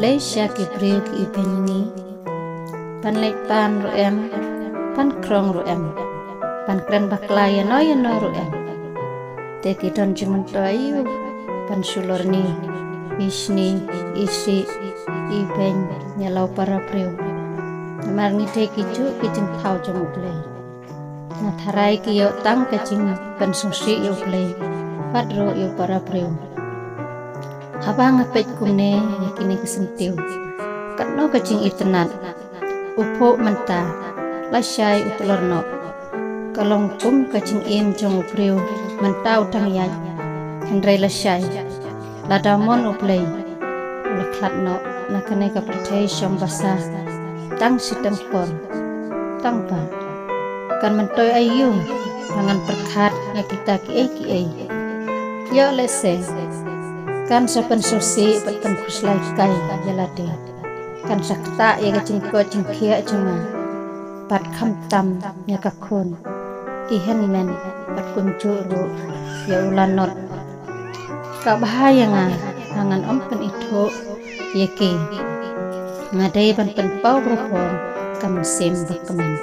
Malaysia ki priu ki ipenini pan lek pan ruem pan krong ruem pan kren baklaya no ruem te ki don jumun toyu pan sulor ni isni isi ipen nyalau para priu mar ni te ki ju ki jing thau jong play na tharai ki yo tang ka jing pan susi yo play padro yo para priu habang apet kumne yakini kesentiu katno kacing itenat upo menta lasyai utlorno kalong kum kacing im jong upriu menta utang yaj hendrai lasyai ladamon uplay uleklatno nakane kapatei syom basa tang sidang por tang pa kan mentoy ayu jangan perkat ya kita ki yo lese kan sapan susi patan kuslai kai jalade kan sakta ya gacing ko cingkia cuma pat kham tam ya kakun ihen men pat kunjuru ya ulanot ka bahaya nga hangan ompen itu yeke ngadai ban penpau berpor kam sem bakmen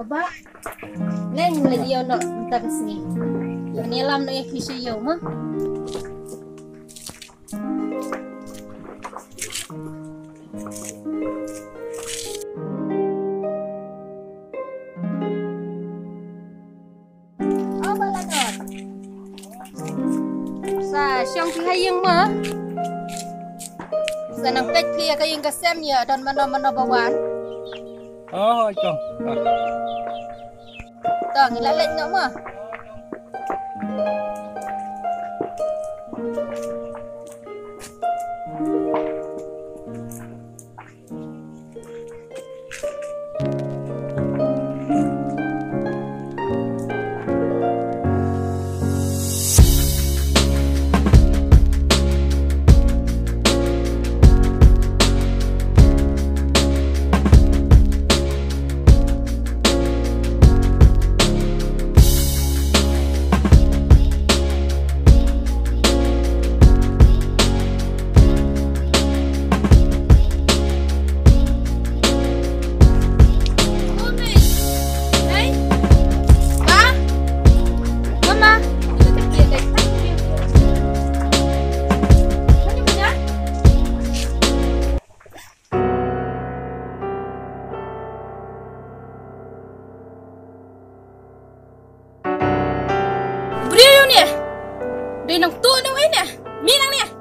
Oba, neng lagi ono minta kesini. Yang ni alam nak kisah yo mah. Oh baladot. Sa siang pihai yang mah. Sa nang pek pihai kayang kasem ya dan mana bawan. Oh, chồng. Tao nghĩ lại lệnh nữa mà. Đi nông tu nông ấy nè, mi nang nè.